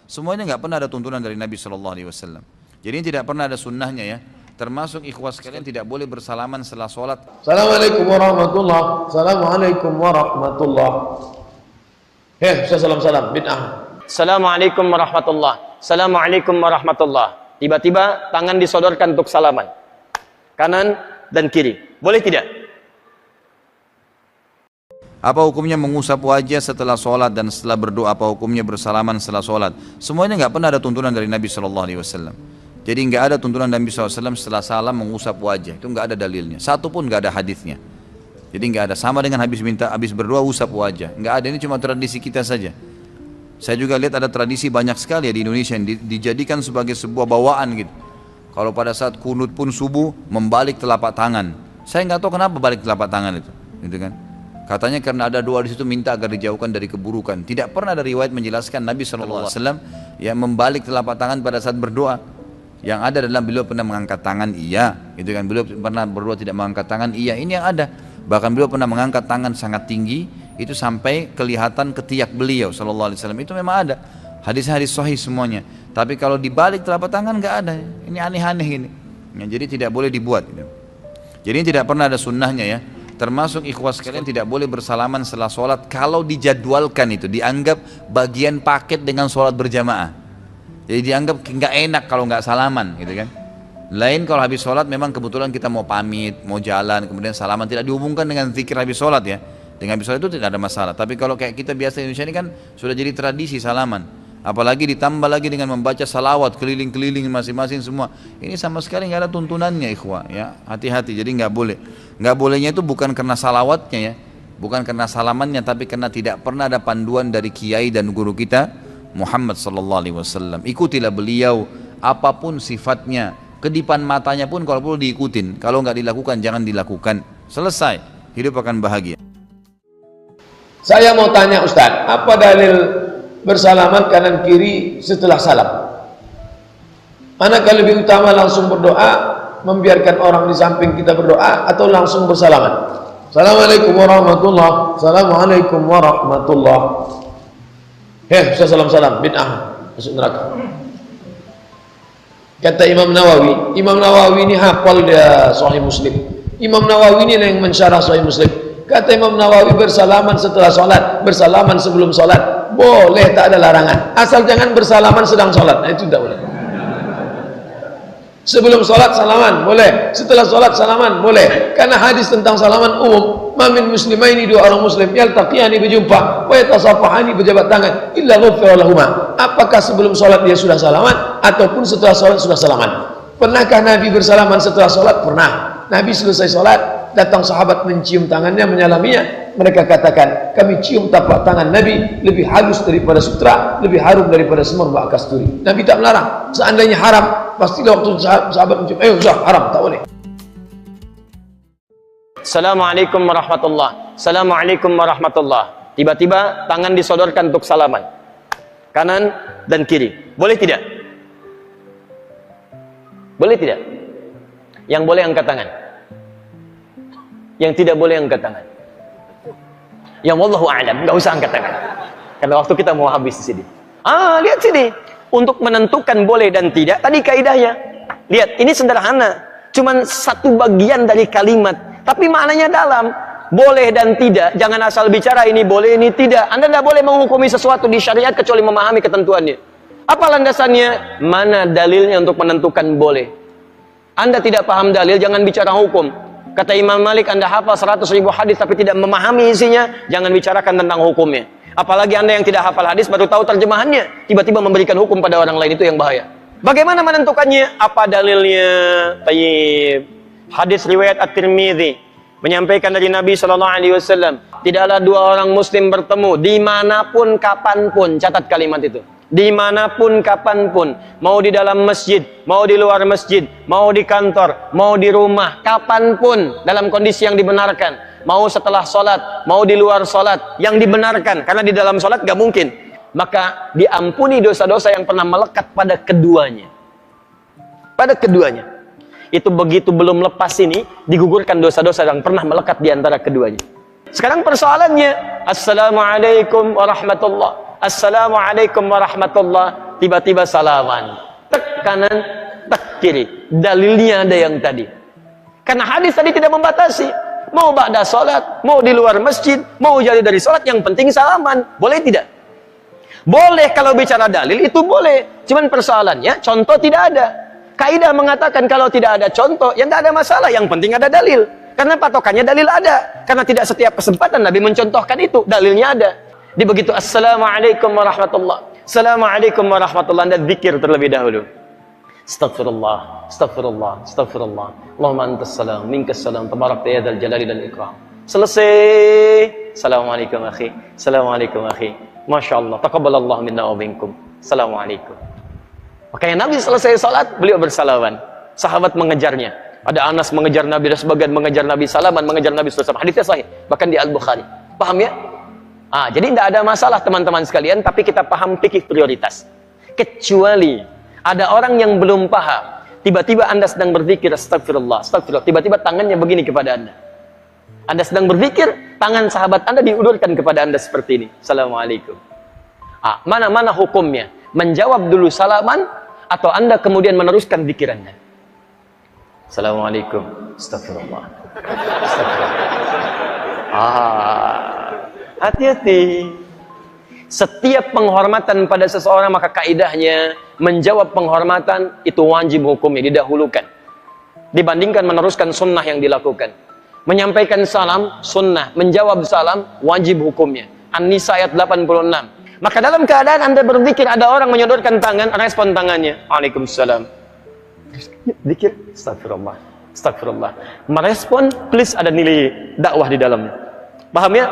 Semuanya nggak pernah ada tuntunan dari Nabi Shallallahu Alaihi Wasallam. Jadi ini tidak pernah ada sunnahnya ya. Termasuk ikhwas sekalian tidak boleh bersalaman setelah sholat. Assalamualaikum warahmatullah. Assalamualaikum warahmatullah. Saya salam bid'ah. Assalamualaikum warahmatullah. Assalamualaikum warahmatullah. Tiba-tiba tangan disodorkan untuk salaman, kanan dan kiri. Boleh tidak? Apa hukumnya mengusap wajah setelah sholat dan setelah berdoa? Apa hukumnya bersalaman setelah sholat? Semuanya nggak pernah ada tuntunan dari Nabi Shallallahu Alaihi Wasallam. Jadi nggak ada tuntunan Nabi SAW setelah salam mengusap wajah, itu nggak ada dalilnya. Satu pun nggak ada hadisnya. Jadi nggak ada, sama dengan habis berdoa usap wajah, nggak ada. Ini cuma tradisi kita saja. Saya juga lihat ada tradisi banyak sekali ya di Indonesia yang dijadikan sebagai sebuah bawaan gitu. Kalau pada saat kunut pun subuh membalik telapak tangan. Saya nggak tahu kenapa balik telapak tangan itu, gitu kan? Katanya karena ada doa di situ minta agar dijauhkan dari keburukan. Tidak pernah ada riwayat menjelaskan Nabi SAW yang membalik telapak tangan pada saat berdoa. Yang ada adalah beliau pernah mengangkat tangan, iya, gitu kan. Beliau pernah berdoa tidak mengangkat tangan, iya. Ini yang ada. Bahkan beliau pernah mengangkat tangan sangat tinggi, itu sampai kelihatan ketiak beliau Sallallahu Alaihi Wasallam. Itu memang ada. Hadis-hadis sahih semuanya. Tapi kalau dibalik telapak tangan nggak ada. Ini aneh-aneh ini. Ya, jadi tidak boleh dibuat. Gitu. Jadi ini tidak pernah ada sunnahnya ya. Termasuk ikhwas sekalian tidak boleh bersalaman setelah sholat kalau dijadwalkan itu, dianggap bagian paket dengan sholat berjamaah. Jadi dianggap nggak enak kalau nggak salaman, gitu kan? Lain kalau habis sholat memang kebetulan kita mau pamit, mau jalan, kemudian salaman, tidak dihubungkan dengan zikir habis sholat ya. Dengan habis sholat itu tidak ada masalah. Tapi kalau kayak kita biasa di Indonesia ini kan sudah jadi tradisi salaman. Apalagi ditambah lagi dengan membaca salawat keliling-keliling masing-masing semua. Ini sama sekali nggak ada tuntunannya ikhwah ya. Hati-hati. Jadi nggak boleh. Nggak bolehnya itu bukan karena salawatnya ya, bukan karena salamannya, tapi karena tidak pernah ada panduan dari kiai dan guru kita Muhammad Sallallahu Alaihi Wasallam. Ikutilah beliau apapun sifatnya, kedipan matanya pun kalau perlu diikutin. Kalau nggak dilakukan jangan dilakukan. Selesai, hidup akan bahagia. Saya mau tanya Ustaz, apa dalil bersalaman kanan kiri setelah salam? Manakah lebih utama langsung berdoa, membiarkan orang di samping kita berdoa, atau langsung bersalaman? Assalamualaikum warahmatullah. Assalamualaikum warahmatullah. Saya salam bid'ah, masuk neraka. Kata Imam Nawawi ini hafal dia Sahih Muslim. Imam Nawawi ini yang mensyarah Sahih Muslim. Kata Imam Nawawi, bersalaman setelah sholat, bersalaman sebelum sholat, boleh, tak ada larangan. Asal jangan bersalaman sedang sholat, itu tidak boleh. Sebelum sholat salaman boleh, setelah sholat salaman boleh, karena hadis tentang salaman umum. Mamin muslimaini, dua orang muslim yaltaqiyani, berjumpa, wa yatasafahani, berjabat tangan, illa ghufira lahuma. Apakah sebelum sholat dia sudah salaman ataupun setelah sholat sudah salaman? Pernahkah Nabi bersalaman setelah sholat? Pernah. Nabi selesai sholat, datang sahabat mencium tangannya, menyalaminya. Mereka katakan, kami cium tapak tangan Nabi lebih halus daripada sutra, lebih harum daripada semerbak kasturi. Nabi tak melarang. Seandainya haram, pastilah waktu sahabat mencium, haram, tak boleh. Assalamualaikum warahmatullah. Assalamualaikum warahmatullah. Tiba-tiba tangan disodorkan untuk salaman, kanan dan kiri. Boleh tidak? Boleh tidak? Yang boleh angkat tangan, yang tidak boleh angkat tangan. Yang wallahu a'lam, nggak usah angkat tangan. Karena waktu kita mau habis di sini. Lihat sini. Untuk menentukan boleh dan tidak, tadi kaidahnya. Lihat, ini sederhana. Cuman satu bagian dari kalimat, tapi maknanya dalam. Boleh dan tidak. Jangan asal bicara ini boleh, ini tidak. Anda tidak boleh menghukumi sesuatu di syariat kecuali memahami ketentuannya. Apa landasannya? Mana dalilnya untuk menentukan boleh? Anda tidak paham dalil, jangan bicara hukum. Kata Imam Malik, Anda hafal 100.000 hadis tapi tidak memahami isinya, jangan bicarakan tentang hukumnya. Apalagi Anda yang tidak hafal hadis baru tahu terjemahannya, tiba-tiba memberikan hukum pada orang lain, itu yang bahaya. Bagaimana menentukannya? Apa dalilnya? Tayyib. Hadis riwayat At-Tirmidzi menyampaikan dari Nabi SAW, tidaklah dua orang muslim bertemu dimanapun kapanpun. Catat kalimat itu, dimanapun kapanpun, mau di dalam masjid, mau di luar masjid, mau di kantor, mau di rumah, kapanpun, dalam kondisi yang dibenarkan. Mau setelah sholat, mau di luar sholat, yang dibenarkan, karena di dalam sholat gak mungkin. Maka diampuni dosa-dosa yang pernah melekat pada keduanya. Pada keduanya. Itu begitu belum lepas ini, digugurkan dosa-dosa yang pernah melekat di antara keduanya. Sekarang persoalannya, Assalamualaikum warahmatullah. Assalamualaikum warahmatullah. tiba-tiba salaman, tek kanan, tek kiri. Dalilnya ada yang tadi. Karena hadis tadi tidak membatasi. Mau ba'da salat, mau di luar masjid, mau jadi dari salat, yang penting salaman. Boleh tidak? Boleh kalau bicara dalil itu boleh. Cuman persoalannya contoh tidak ada. Kaidah mengatakan kalau tidak ada contoh, ya tidak ada masalah. Yang penting ada dalil. Karena patokannya dalil ada. Karena tidak setiap kesempatan Nabi mencontohkan itu. Dalilnya ada. Di begitu assalamualaikum warahmatullah. Assalamualaikum warahmatullah. Anda zikir terlebih dahulu. Astaghfirullah, astaghfirullah, astaghfirullah. Allahumma antas salam, minkas salam, tabarakta ya dzal jalali dan ikram. Selesai. Assalamualaikum akhi. Assalamualaikum akhi. Masya Allah. Taqabbalallahu minna wa minkum. Assalamualaikum. Makanya Nabi selesai salat, beliau bersalaman. Sahabat mengejarnya. Ada Anas mengejar Nabi, dan sebagian mengejar Nabi, salaman mengejar Nabi SAW. Hadisnya sahih, bahkan di Al-Bukhari. Paham ya? Jadi tidak ada masalah teman-teman sekalian, tapi kita paham fikih prioritas. Kecuali ada orang yang belum paham, tiba-tiba Anda sedang berzikir, astagfirullah, astagfirullah, tiba-tiba tangannya begini kepada Anda. Anda sedang berzikir, tangan sahabat Anda diulurkan kepada Anda seperti ini. Assalamualaikum. Mana hukumnya? Menjawab dulu salaman, atau Anda kemudian meneruskan zikirannya? Assalamualaikum. Astagfirullah. Hati-hati. Setiap penghormatan pada seseorang, maka kaidahnya menjawab penghormatan itu wajib hukumnya, didahulukan dibandingkan meneruskan sunnah yang dilakukan. Menyampaikan salam sunnah, menjawab salam wajib hukumnya. An-Nisa ayat 86. Maka dalam keadaan Anda berzikir, ada orang menyodorkan tangan, respon tangannya, Waalaikumsalam. Zikir, astagfirullah, astagfirullah. Merespon, please ada nilai dakwah di dalamnya. Paham ya?